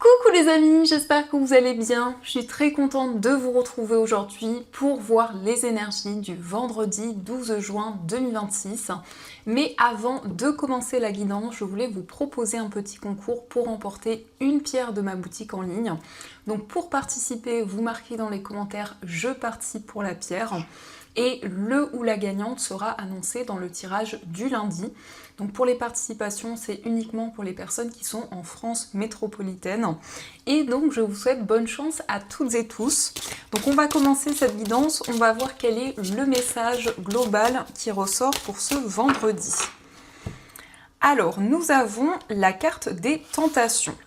Coucou les amis, j'espère que vous allez bien. Je suis très contente de vous retrouver aujourd'hui pour voir les énergies du vendredi 12 juin 2026. Mais avant de commencer la guidance, je voulais vous proposer un petit concours pour remporter une pierre de ma boutique en ligne. Donc pour participer, vous marquez dans les commentaires « Je participe pour la pierre » et le ou la gagnante sera annoncé dans le tirage du lundi. Donc pour les participations, c'est uniquement pour les personnes qui sont en France métropolitaine. Et donc je vous souhaite bonne chance à toutes et tous. Donc on va commencer cette guidance, on va voir quel est le message global qui ressort pour ce vendredi. Alors nous avons la carte des tentations.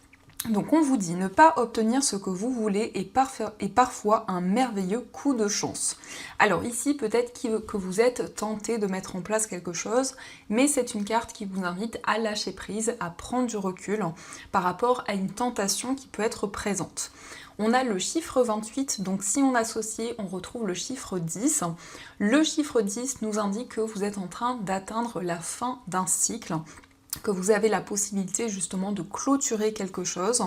Donc on vous dit ne pas obtenir ce que vous voulez est parfois un merveilleux coup de chance. Alors ici peut-être que vous êtes tenté de mettre en place quelque chose, mais c'est une carte qui vous invite à lâcher prise, à prendre du recul par rapport à une tentation qui peut être présente. On a le chiffre 28, donc si on associe, on retrouve le chiffre 10. Le chiffre 10 nous indique que vous êtes en train d'atteindre la fin d'un cycle, que vous avez la possibilité justement de clôturer quelque chose.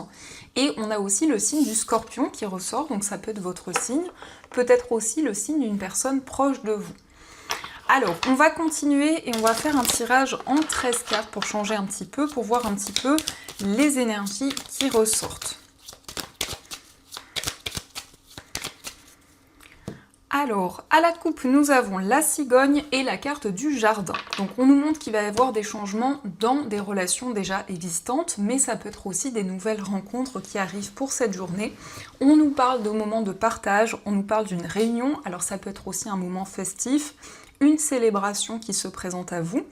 Et on a aussi le signe du scorpion qui ressort, donc ça peut être votre signe, peut-être aussi le signe d'une personne proche de vous. Alors, on va continuer et on va faire un tirage en 13 cartes pour changer un petit peu, pour voir un petit peu les énergies qui ressortent. Alors, à la coupe, nous avons la cigogne et la carte du jardin. Donc on nous montre qu'il va y avoir des changements dans des relations déjà existantes, mais ça peut être aussi des nouvelles rencontres qui arrivent pour cette journée. On nous parle de moments de partage, on nous parle d'une réunion, alors ça peut être aussi un moment festif, une célébration qui se présente à vous.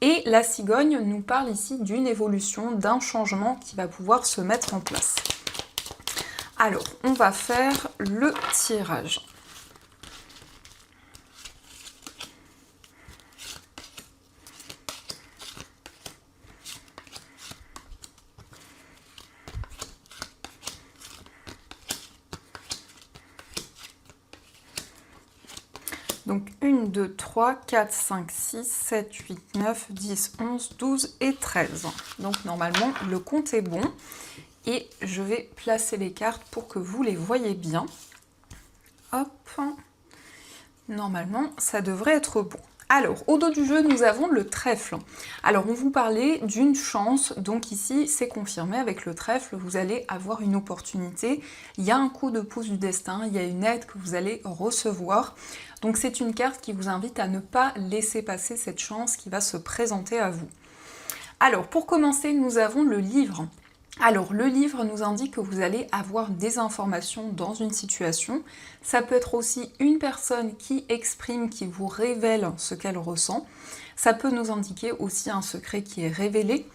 Et la cigogne nous parle ici d'une évolution, d'un changement qui va pouvoir se mettre en place. Alors, on va faire le tirage. Donc 1, 2, 3, 4, 5, 6, 7, 8, 9, 10, 11, 12 et 13. Donc normalement le compte est bon. Et je vais placer les cartes pour que vous les voyez bien. Hop. Normalement ça devrait être bon. Alors, au dos du jeu, nous avons le trèfle. Alors, on vous parlait d'une chance, donc ici, c'est confirmé avec le trèfle, vous allez avoir une opportunité, il y a un coup de pouce du destin, il y a une aide que vous allez recevoir. Donc, c'est une carte qui vous invite à ne pas laisser passer cette chance qui va se présenter à vous. Alors, pour commencer, nous avons le livre. Alors, le livre nous indique que vous allez avoir des informations dans une situation. Ça peut être aussi une personne qui exprime, qui vous révèle ce qu'elle ressent. Ça peut nous indiquer aussi un secret qui est révélé.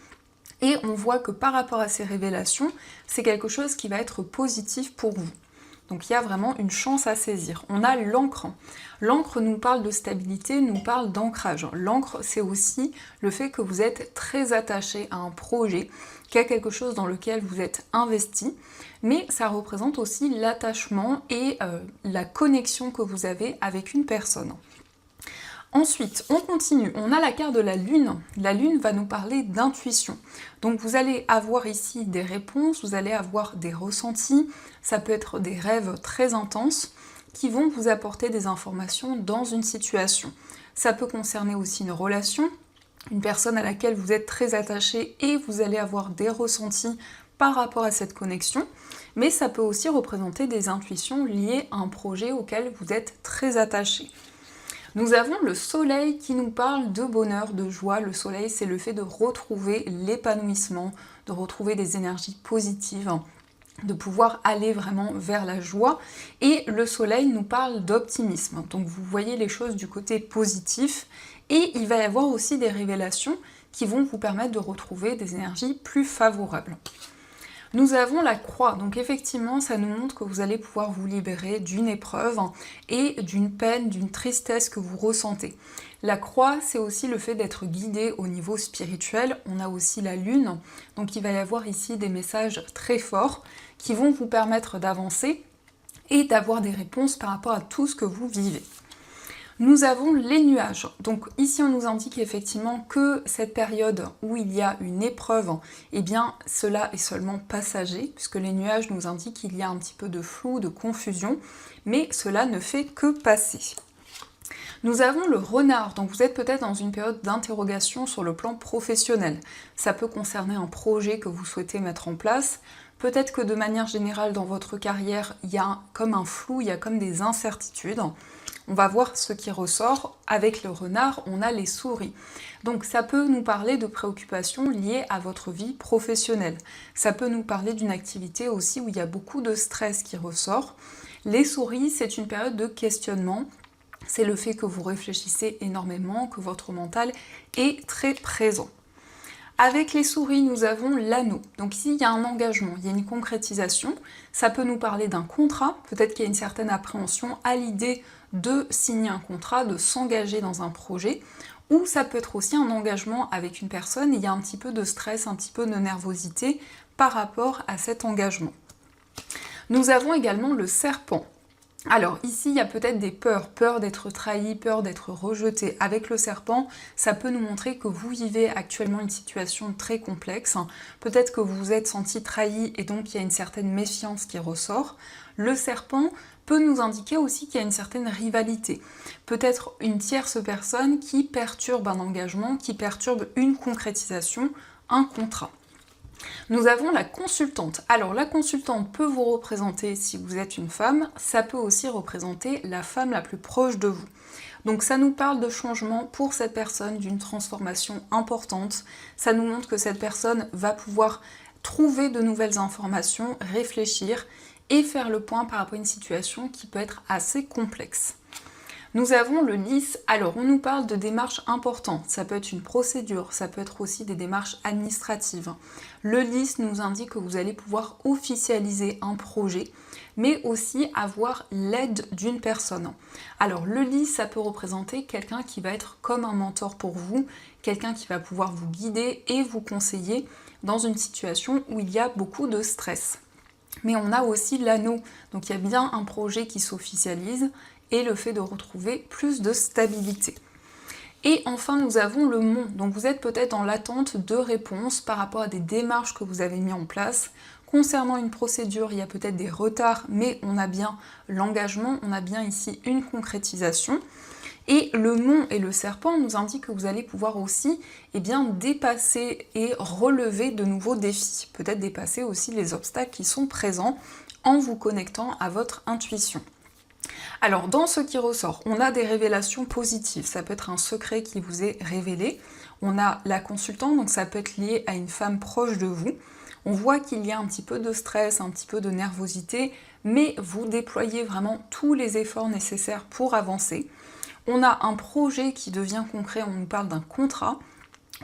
Et on voit que par rapport à ces révélations, c'est quelque chose qui va être positif pour vous. Donc il y a vraiment une chance à saisir. On a l'encre. L'encre nous parle de stabilité, nous parle d'ancrage. L'encre, c'est aussi le fait que vous êtes très attaché à un projet, qu'il y a quelque chose dans lequel vous êtes investi, mais ça représente aussi l'attachement et la connexion que vous avez avec une personne. Ensuite, on continue, on a la carte de la lune. La lune va nous parler d'intuition. Donc vous allez avoir ici des réponses, vous allez avoir des ressentis, ça peut être des rêves très intenses qui vont vous apporter des informations dans une situation. Ça peut concerner aussi une relation, une personne à laquelle vous êtes très attaché et vous allez avoir des ressentis par rapport à cette connexion, mais ça peut aussi représenter des intuitions liées à un projet auquel vous êtes très attaché. Nous avons le soleil qui nous parle de bonheur, de joie. Le soleil, c'est le fait de retrouver l'épanouissement, de retrouver des énergies positives, de pouvoir aller vraiment vers la joie. Et le soleil nous parle d'optimisme. Donc vous voyez les choses du côté positif. Et il va y avoir aussi des révélations qui vont vous permettre de retrouver des énergies plus favorables. Nous avons la croix, donc effectivement ça nous montre que vous allez pouvoir vous libérer d'une épreuve et d'une peine, d'une tristesse que vous ressentez. La croix, c'est aussi le fait d'être guidé au niveau spirituel. On a aussi la lune, donc il va y avoir ici des messages très forts qui vont vous permettre d'avancer et d'avoir des réponses par rapport à tout ce que vous vivez. Nous avons les nuages. Donc ici on nous indique effectivement que cette période où il y a une épreuve, eh bien cela est seulement passager, puisque les nuages nous indiquent qu'il y a un petit peu de flou, de confusion, mais cela ne fait que passer. Nous avons le renard, donc vous êtes peut-être dans une période d'interrogation sur le plan professionnel. Ça peut concerner un projet que vous souhaitez mettre en place. Peut-être que de manière générale dans votre carrière, il y a comme un flou, il y a comme des incertitudes. On va voir ce qui ressort. Avec le renard, on a les souris. Donc ça peut nous parler de préoccupations liées à votre vie professionnelle. Ça peut nous parler d'une activité aussi où il y a beaucoup de stress qui ressort. Les souris, c'est une période de questionnement. C'est le fait que vous réfléchissez énormément, que votre mental est très présent. Avec les souris, nous avons l'anneau. Donc ici, il y a un engagement, il y a une concrétisation. Ça peut nous parler d'un contrat. Peut-être qu'il y a une certaine appréhension à l'idée de signer un contrat, de s'engager dans un projet. Ou ça peut être aussi un engagement avec une personne. Il y a un petit peu de stress, un petit peu de nervosité par rapport à cet engagement. Nous avons également le serpent. Alors ici, il y a peut-être des peurs, peur d'être trahi, peur d'être rejeté. Avec le serpent, ça peut nous montrer que vous vivez actuellement une situation très complexe. Peut-être que vous vous êtes senti trahi et donc il y a une certaine méfiance qui ressort. Le serpent peut nous indiquer aussi qu'il y a une certaine rivalité. Peut-être une tierce personne qui perturbe un engagement, qui perturbe une concrétisation, un contrat. Nous avons la consultante. Alors la consultante peut vous représenter si vous êtes une femme, ça peut aussi représenter la femme la plus proche de vous. Donc ça nous parle de changement pour cette personne, d'une transformation importante. Ça nous montre que cette personne va pouvoir trouver de nouvelles informations, réfléchir et faire le point par rapport à une situation qui peut être assez complexe. Nous avons le lys. Alors, on nous parle de démarches importantes. Ça peut être une procédure, ça peut être aussi des démarches administratives. Le lys nous indique que vous allez pouvoir officialiser un projet, mais aussi avoir l'aide d'une personne. Alors, le lys, ça peut représenter quelqu'un qui va être comme un mentor pour vous, quelqu'un qui va pouvoir vous guider et vous conseiller dans une situation où il y a beaucoup de stress. Mais on a aussi l'anneau, donc il y a bien un projet qui s'officialise, et le fait de retrouver plus de stabilité. Et enfin, nous avons le mont. Donc vous êtes peut-être dans l'attente de réponses par rapport à des démarches que vous avez mis en place. Concernant une procédure, il y a peut-être des retards, mais on a bien l'engagement, on a bien ici une concrétisation. Et le mont et le serpent nous indiquent que vous allez pouvoir aussi dépasser et relever de nouveaux défis. Peut-être dépasser aussi les obstacles qui sont présents en vous connectant à votre intuition. Alors, dans ce qui ressort, on a des révélations positives. Ça peut être un secret qui vous est révélé. On a la consultante, donc ça peut être lié à une femme proche de vous. On voit qu'il y a un petit peu de stress, un petit peu de nervosité, mais vous déployez vraiment tous les efforts nécessaires pour avancer. On a un projet qui devient concret, on nous parle d'un contrat.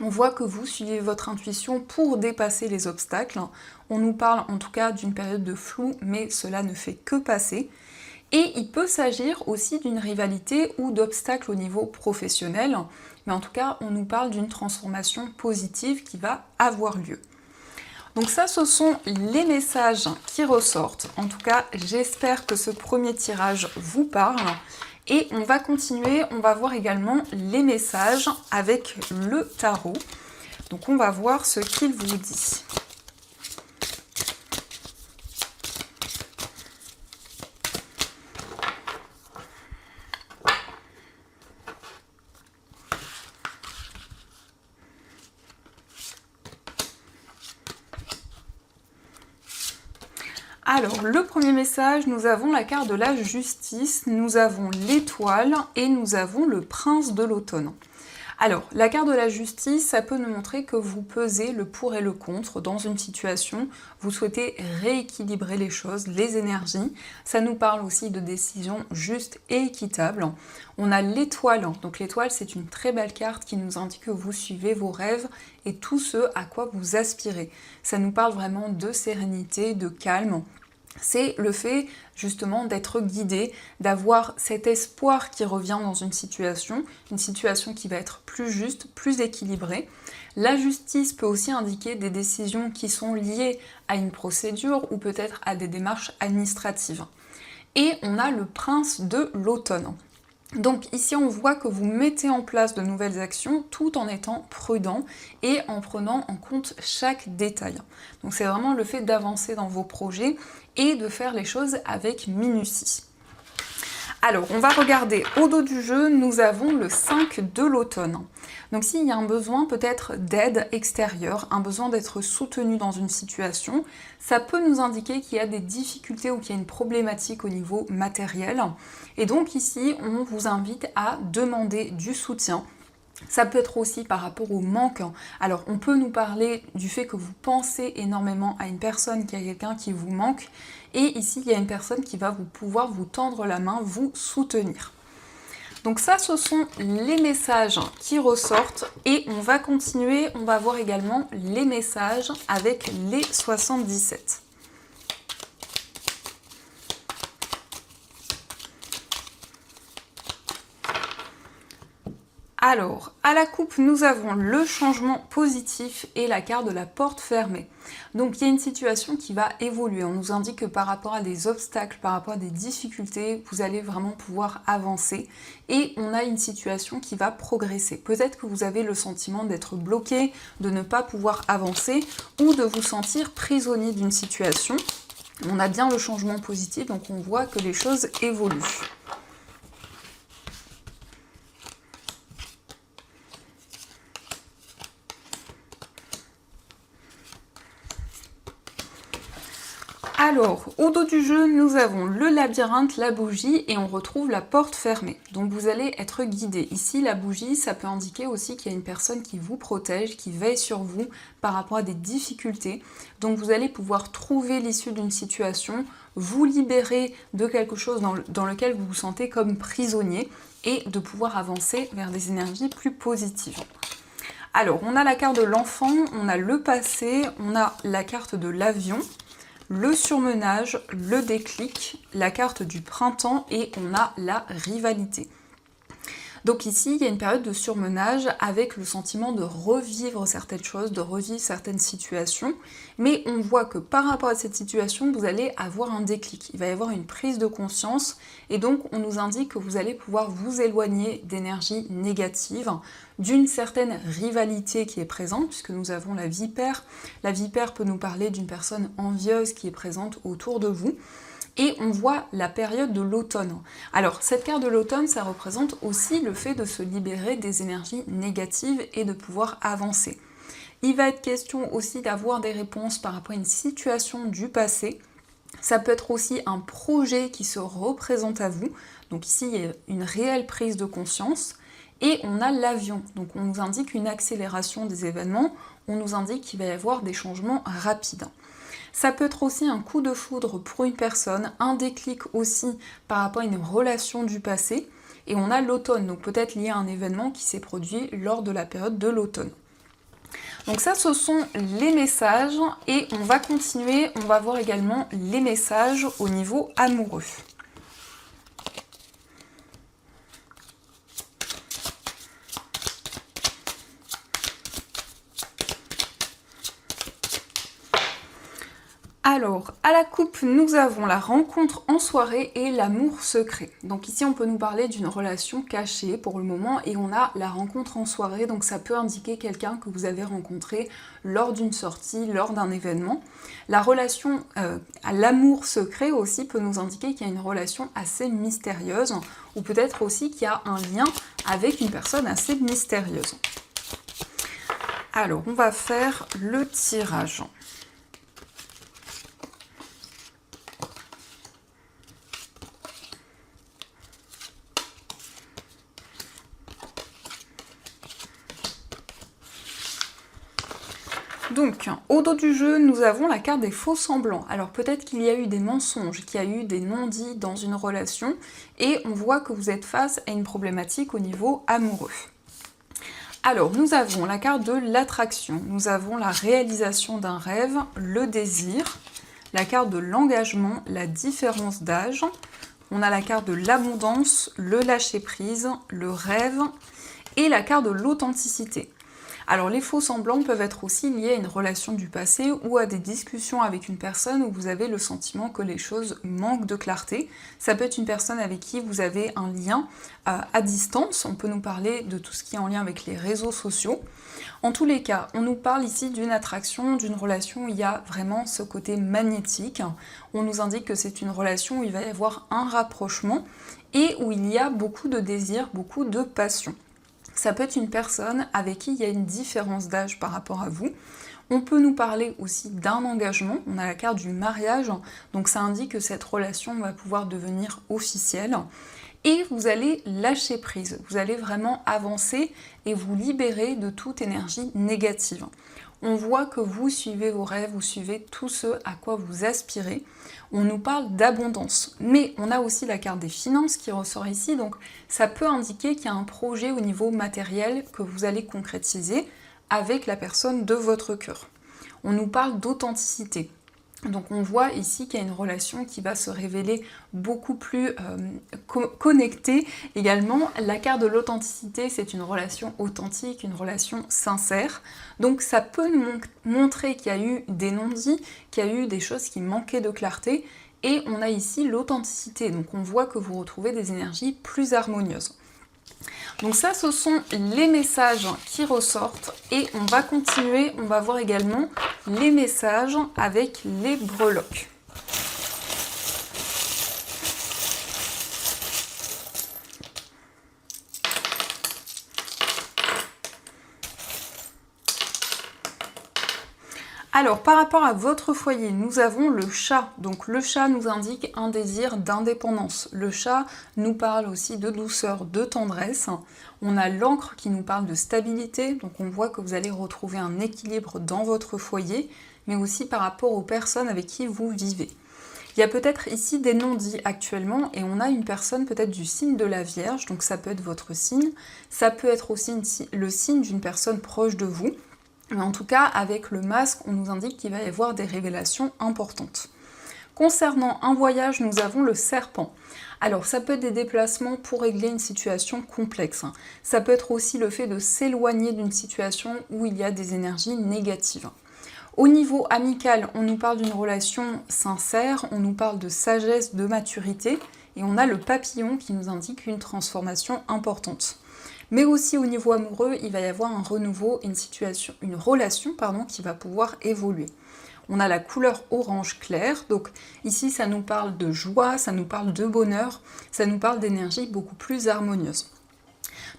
On voit que vous suivez votre intuition pour dépasser les obstacles. On nous parle en tout cas d'une période de flou, mais cela ne fait que passer. Et il peut s'agir aussi d'une rivalité ou d'obstacles au niveau professionnel, mais en tout cas, on nous parle d'une transformation positive qui va avoir lieu. Donc ça, ce sont les messages qui ressortent. En tout cas, j'espère que ce premier tirage vous parle. Et on va continuer, on va voir également les messages avec le tarot. Donc on va voir ce qu'il vous dit. Alors, le premier message, nous avons la carte de la justice, nous avons l'étoile et nous avons le prince de l'automne. Alors, la carte de la justice, ça peut nous montrer que vous pesez le pour et le contre dans une situation, vous souhaitez rééquilibrer les choses, les énergies. Ça nous parle aussi de décisions justes et équitables. On a l'étoile, donc l'étoile c'est une très belle carte qui nous indique que vous suivez vos rêves et tout ce à quoi vous aspirez. Ça nous parle vraiment de sérénité, de calme. C'est le fait justement d'être guidé, d'avoir cet espoir qui revient dans une situation qui va être plus juste, plus équilibrée. La justice peut aussi indiquer des décisions qui sont liées à une procédure ou peut-être à des démarches administratives. Et on a le prince de l'automne. Donc ici, on voit que vous mettez en place de nouvelles actions tout en étant prudent et en prenant en compte chaque détail. Donc c'est vraiment le fait d'avancer dans vos projets et de faire les choses avec minutie. Alors, on va regarder au dos du jeu, nous avons le 5 de l'automne. Donc s'il y a un besoin peut-être d'aide extérieure, un besoin d'être soutenu dans une situation, ça peut nous indiquer qu'il y a des difficultés ou qu'il y a une problématique au niveau matériel. Et donc ici, on vous invite à demander du soutien. Ça peut être aussi par rapport au manque. Alors, on peut nous parler du fait que vous pensez énormément à une personne, qu'il y a quelqu'un qui vous manque. Et ici, il y a une personne qui va pouvoir vous tendre la main, vous soutenir. Donc ça, ce sont les messages qui ressortent. Et on va continuer, on va voir également les messages avec les 77. Alors, à la coupe, nous avons le changement positif et la carte de la porte fermée. Donc, il y a une situation qui va évoluer. On nous indique que par rapport à des obstacles, par rapport à des difficultés, vous allez vraiment pouvoir avancer. Et on a une situation qui va progresser. Peut-être que vous avez le sentiment d'être bloqué, de ne pas pouvoir avancer ou de vous sentir prisonnier d'une situation. On a bien le changement positif, donc on voit que les choses évoluent. Alors, au dos du jeu, nous avons le labyrinthe, la bougie et on retrouve la porte fermée. Donc vous allez être guidé. Ici, la bougie, ça peut indiquer aussi qu'il y a une personne qui vous protège, qui veille sur vous par rapport à des difficultés. Donc vous allez pouvoir trouver l'issue d'une situation, vous libérer de quelque chose dans lequel vous vous sentez comme prisonnier et de pouvoir avancer vers des énergies plus positives. Alors, on a la carte de l'enfant, on a le passé, on a la carte de l'avion, le surmenage, le déclic, la carte du printemps et on a la rivalité. Donc ici, il y a une période de surmenage avec le sentiment de revivre certaines choses, de revivre certaines situations, mais on voit que par rapport à cette situation, vous allez avoir un déclic, il va y avoir une prise de conscience, et donc on nous indique que vous allez pouvoir vous éloigner d'énergie négative, d'une certaine rivalité qui est présente, puisque nous avons la vipère. La vipère peut nous parler d'une personne envieuse qui est présente autour de vous. Et on voit la période de l'automne. Alors, cette carte de l'automne, ça représente aussi le fait de se libérer des énergies négatives et de pouvoir avancer. Il va être question aussi d'avoir des réponses par rapport à une situation du passé. Ça peut être aussi un projet qui se représente à vous. Donc ici, il y a une réelle prise de conscience. Et on a l'avion. Donc on nous indique une accélération des événements. On nous indique qu'il va y avoir des changements rapides. Ça peut être aussi un coup de foudre pour une personne, un déclic aussi par rapport à une relation du passé. Et on a l'automne, donc peut-être lié à un événement qui s'est produit lors de la période de l'automne. Donc ça, ce sont les messages et on va continuer, on va voir également les messages au niveau amoureux. Alors, à la coupe, nous avons la rencontre en soirée et l'amour secret. Donc ici, on peut nous parler d'une relation cachée pour le moment et on a la rencontre en soirée, donc ça peut indiquer quelqu'un que vous avez rencontré lors d'une sortie, lors d'un événement. La relation à l'amour secret aussi peut nous indiquer qu'il y a une relation assez mystérieuse ou peut-être aussi qu'il y a un lien avec une personne assez mystérieuse. Alors, on va faire le tirage. Donc, au dos du jeu, nous avons la carte des faux semblants. Alors peut-être qu'il y a eu des mensonges, qu'il y a eu des non-dits dans une relation, et on voit que vous êtes face à une problématique au niveau amoureux. Alors, nous avons la carte de l'attraction, nous avons la réalisation d'un rêve, le désir, la carte de l'engagement, la différence d'âge, on a la carte de l'abondance, le lâcher-prise, le rêve, et la carte de l'authenticité. Alors les faux semblants peuvent être aussi liés à une relation du passé ou à des discussions avec une personne où vous avez le sentiment que les choses manquent de clarté. Ça peut être une personne avec qui vous avez un lien à distance, on peut nous parler de tout ce qui est en lien avec les réseaux sociaux. En tous les cas, on nous parle ici d'une attraction, d'une relation où il y a vraiment ce côté magnétique. On nous indique que c'est une relation où il va y avoir un rapprochement et où il y a beaucoup de désir, beaucoup de passion. Ça peut être une personne avec qui il y a une différence d'âge par rapport à vous. On peut nous parler aussi d'un engagement, on a la carte du mariage, donc ça indique que cette relation va pouvoir devenir officielle. Et vous allez lâcher prise, vous allez vraiment avancer et vous libérer de toute énergie négative. On voit que vous suivez vos rêves, vous suivez tout ce à quoi vous aspirez. On nous parle d'abondance, mais on a aussi la carte des finances qui ressort ici, donc ça peut indiquer qu'il y a un projet au niveau matériel que vous allez concrétiser avec la personne de votre cœur. On nous parle d'authenticité. Donc on voit ici qu'il y a une relation qui va se révéler beaucoup plus connectée. Également, la carte de l'authenticité, c'est une relation authentique, une relation sincère. Donc ça peut nous montrer qu'il y a eu des non-dits, qu'il y a eu des choses qui manquaient de clarté. Et on a ici l'authenticité, donc on voit que vous retrouvez des énergies plus harmonieuses. Donc ça, ce sont les messages qui ressortent et on va continuer, on va voir également les messages avec les breloques. Alors, par rapport à votre foyer, nous avons le chat. Donc le chat nous indique un désir d'indépendance. Le chat nous parle aussi de douceur, de tendresse. On a l'encre qui nous parle de stabilité. Donc on voit que vous allez retrouver un équilibre dans votre foyer, mais aussi par rapport aux personnes avec qui vous vivez. Il y a peut-être ici des non-dits actuellement et on a une personne peut-être du signe de la Vierge, donc ça peut être votre signe. Ça peut être aussi le signe d'une personne proche de vous. Mais en tout cas, avec le masque, on nous indique qu'il va y avoir des révélations importantes. Concernant un voyage, nous avons le serpent. Alors, ça peut être des déplacements pour régler une situation complexe. Ça peut être aussi le fait de s'éloigner d'une situation où il y a des énergies négatives. Au niveau amical, on nous parle d'une relation sincère, on nous parle de sagesse, de maturité, et on a le papillon qui nous indique une transformation importante. Mais aussi au niveau amoureux, il va y avoir un renouveau, une relation qui va pouvoir évoluer. On a la couleur orange clair, donc ici ça nous parle de joie, ça nous parle de bonheur, ça nous parle d'énergie beaucoup plus harmonieuse.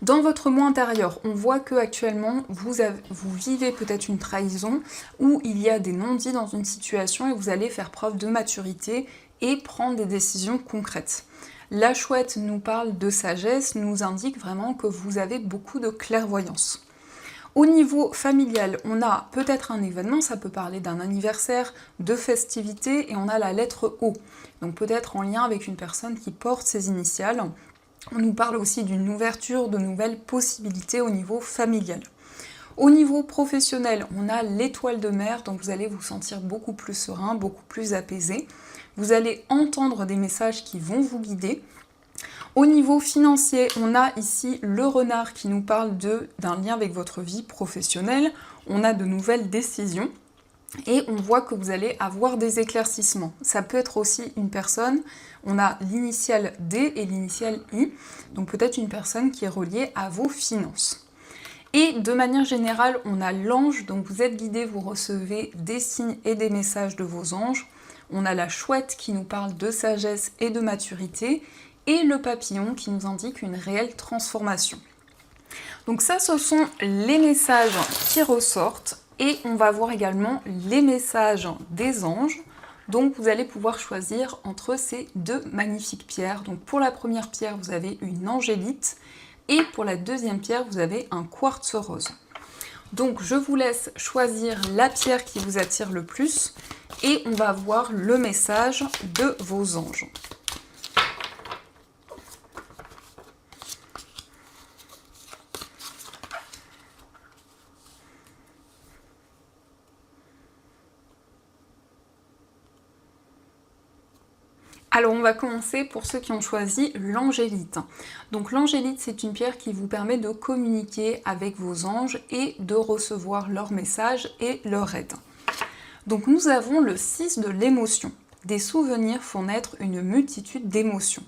Dans votre moi intérieur, on voit que actuellement vous vivez peut-être une trahison ou il y a des non-dits dans une situation et vous allez faire preuve de maturité et prendre des décisions concrètes. La chouette nous parle de sagesse, nous indique vraiment que vous avez beaucoup de clairvoyance. Au niveau familial, on a peut-être un événement, ça peut parler d'un anniversaire, de festivités, et on a la lettre O. Donc peut-être en lien avec une personne qui porte ses initiales. On nous parle aussi d'une ouverture, de nouvelles possibilités au niveau familial. Au niveau professionnel, on a l'étoile de mer, donc vous allez vous sentir beaucoup plus serein, beaucoup plus apaisé. Vous allez entendre des messages qui vont vous guider. Au niveau financier, on a ici le renard qui nous parle d'un lien avec votre vie professionnelle. On a de nouvelles décisions et on voit que vous allez avoir des éclaircissements. Ça peut être aussi une personne, on a l'initiale D et l'initiale I, donc peut-être une personne qui est reliée à vos finances. Et de manière générale, on a l'ange, donc vous êtes guidé, vous recevez des signes et des messages de vos anges. On a la chouette qui nous parle de sagesse et de maturité, et le papillon qui nous indique une réelle transformation. Donc ça, ce sont les messages qui ressortent, et on va voir également les messages des anges. Donc vous allez pouvoir choisir entre ces deux magnifiques pierres. Donc pour la première pierre, vous avez une angélite, et pour la deuxième pierre, vous avez un quartz rose. Donc je vous laisse choisir la pierre qui vous attire le plus et on va voir le message de vos anges. Alors on va commencer pour ceux qui ont choisi l'angélite. Donc l'angélite, c'est une pierre qui vous permet de communiquer avec vos anges et de recevoir leurs messages et leur aide. Donc nous avons le 6 de l'émotion. Des souvenirs font naître une multitude d'émotions.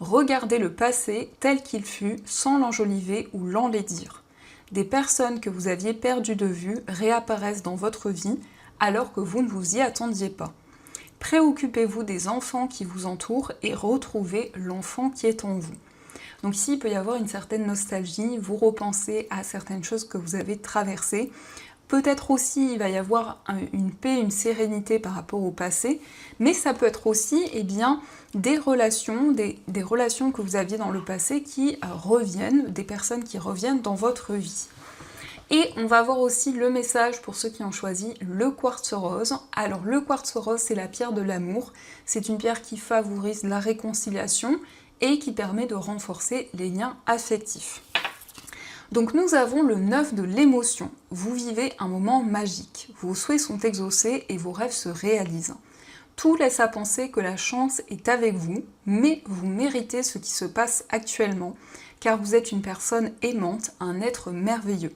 Regardez le passé tel qu'il fut sans l'enjoliver ou l'enlaidir. Des personnes que vous aviez perdues de vue réapparaissent dans votre vie alors que vous ne vous y attendiez pas. Préoccupez-vous des enfants qui vous entourent et retrouvez l'enfant qui est en vous. Donc ici, il peut y avoir une certaine nostalgie, vous repensez à certaines choses que vous avez traversées. Peut-être aussi, il va y avoir une paix, une sérénité par rapport au passé, mais ça peut être aussi des relations que vous aviez dans le passé qui reviennent, des personnes qui reviennent dans votre vie. Et on va voir aussi le message pour ceux qui ont choisi le quartz rose. Alors le quartz rose, c'est la pierre de l'amour. C'est une pierre qui favorise la réconciliation et qui permet de renforcer les liens affectifs. Donc nous avons le 9 de l'émotion. Vous vivez un moment magique. Vos souhaits sont exaucés et vos rêves se réalisent. Tout laisse à penser que la chance est avec vous, mais vous méritez ce qui se passe actuellement, car vous êtes une personne aimante, un être merveilleux.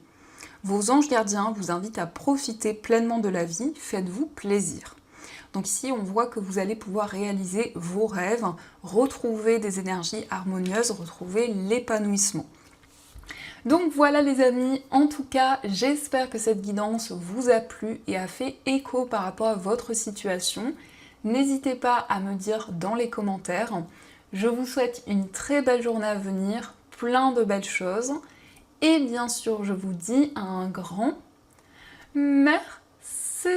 Vos anges gardiens vous invitent à profiter pleinement de la vie, faites-vous plaisir. Donc ici, on voit que vous allez pouvoir réaliser vos rêves, retrouver des énergies harmonieuses, retrouver l'épanouissement. Donc voilà les amis, en tout cas, j'espère que cette guidance vous a plu et a fait écho par rapport à votre situation. N'hésitez pas à me dire dans les commentaires. Je vous souhaite une très belle journée à venir, plein de belles choses. Et bien sûr, je vous dis un grand merci.